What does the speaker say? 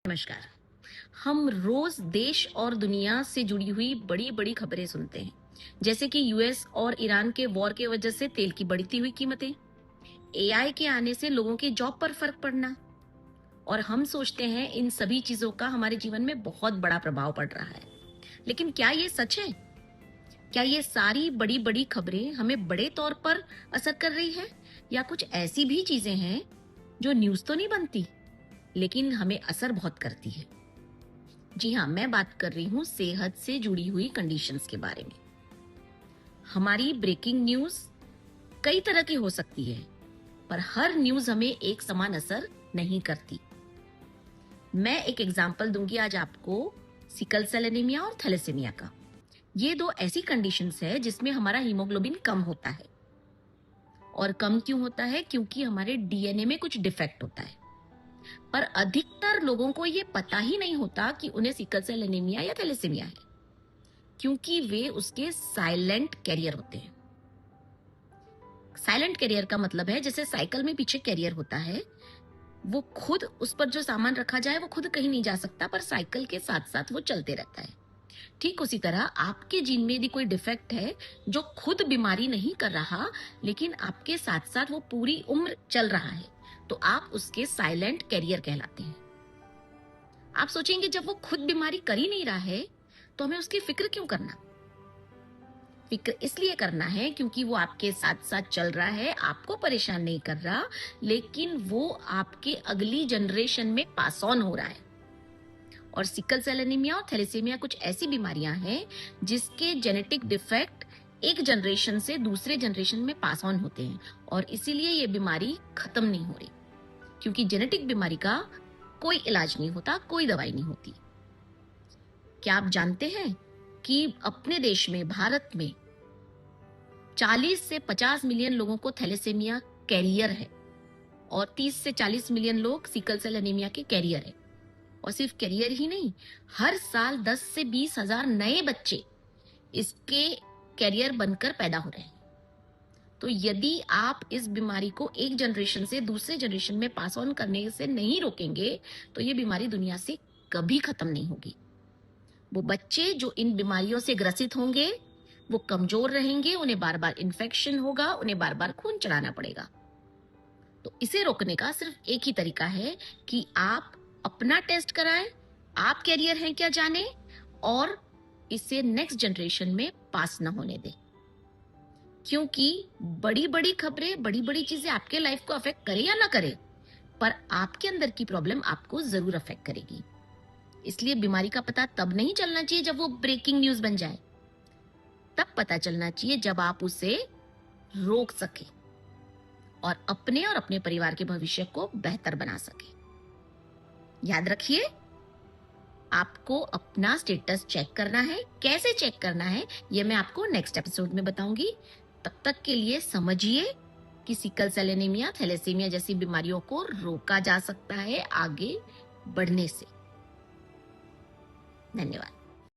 नमस्कार। हम रोज देश और दुनिया से जुड़ी हुई बड़ी बड़ी खबरें सुनते हैं, जैसे कि यूएस और ईरान के वॉर के वजह से तेल की बढ़ती हुई कीमतें, एआई के आने से लोगों के जॉब पर फर्क पड़ना, और हम सोचते हैं इन सभी चीजों का हमारे जीवन में बहुत बड़ा प्रभाव पड़ रहा है। लेकिन क्या ये सच है? क्या ये सारी बड़ी बड़ी खबरें हमें बड़े तौर पर असर कर रही है, या कुछ ऐसी भी चीजें हैं जो न्यूज तो नहीं बनती लेकिन हमें असर बहुत करती है? जी हाँ, मैं बात कर रही हूँ सेहत से जुड़ी हुई कंडीशंस के बारे में। हमारी ब्रेकिंग न्यूज कई तरह की हो सकती है, पर हर न्यूज हमें एक समान असर नहीं करती। मैं एक एग्जांपल दूंगी आज आपको सिकल सेल एनीमिया और थैलेसीमिया का। ये दो ऐसी कंडीशंस है जिसमें हमारा हीमोग्लोबिन कम होता है। और कम क्यों होता है? क्योंकि हमारे डीएनए में कुछ डिफेक्ट होता है। पर अधिकतर लोगों को ये पता ही नहीं होता कि उन्हें सिकल सेल एनीमिया या थैलेसीमिया है, क्योंकि वे उसके साइलेंट कैरियर होते हैं। साइलेंट कैरियर का मतलब है जैसे साइकिल में पीछे कैरियर होता है, वो खुद उस पर जो सामान रखा जाए वो खुद कहीं नहीं जा सकता, पर साइकिल के साथ साथ वो चलते रहता है। ठीक उसी तरह आपके जीन में यदि कोई डिफेक्ट है जो खुद बीमारी नहीं कर रहा, लेकिन आपके साथ साथ वो पूरी उम्र चल रहा है, तो आप उसके साइलेंट कैरियर कहलाते हैं। आप सोचेंगे जब वो खुद बीमारी कर ही नहीं रहा है तो हमें उसकी फिक्र क्यों करना? फिक्र इसलिए करना है क्योंकि वो आपके साथ साथ चल रहा है, आपको परेशान नहीं कर रहा, लेकिन वो आपके अगली जनरेशन में पास ऑन हो रहा है। और सिकल सेल एनीमिया और थैलेसीमिया कुछ ऐसी बीमारियां हैं जिसके जेनेटिक डिफेक्ट एक जनरेशन से दूसरे जनरेशन में पास ऑन होते हैं, और इसीलिए ये बीमारी खत्म नहीं हो रही, क्योंकि जेनेटिक बीमारी का कोई इलाज नहीं होता, कोई दवाई नहीं होती। क्या आप जानते हैं कि अपने देश में, भारत में 40 से 50 मिलियन लोगों को थैलेसीमिया कैरियर है, और 30 से 40 मिलियन लोग सिकल सेल एनीमिया के कैरियर है। और सिर्फ कैरियर ही नहीं, हर साल 10 से 20 हजार नए बच्चे इसके कैरियर बनकर पैदा हो रहे हैं। तो यदि आप इस बीमारी को एक जनरेशन से दूसरे जनरेशन में पास ऑन करने से नहीं रोकेंगे, तो ये बीमारी दुनिया से कभी खत्म नहीं होगी। वो बच्चे जो इन बीमारियों से ग्रसित होंगे वो कमजोर रहेंगे, उन्हें बार बार इन्फेक्शन होगा, उन्हें बार बार खून चढ़ाना पड़ेगा। तो इसे रोकने का सिर्फ एक ही तरीका है कि आप अपना टेस्ट कराएं, आप कैरियर हैं क्या जाने, और इसे नेक्स्ट जनरेशन में पास ना होने दें। क्योंकि बड़ी बड़ी खबरें, बड़ी बड़ी चीजें आपके लाइफ को अफेक्ट करे या ना करे, पर आपके अंदर की प्रॉब्लम आपको जरूर अफेक्ट करेगी। इसलिए बीमारी का पता तब नहीं चलना चाहिए जब वो ब्रेकिंग न्यूज बन जाए, तब पता चलना चाहिए जब आप उसे रोक सके और अपने परिवार के भविष्य को बेहतर बना सके। याद रखिए, आपको अपना स्टेटस चेक करना है। कैसे चेक करना है ये मैं आपको नेक्स्ट एपिसोड में बताऊंगी। तब तक के लिए समझिए कि सिकल सेल एनीमिया, थैलेसीमिया जैसी बीमारियों को रोका जा सकता है आगे बढ़ने से। धन्यवाद।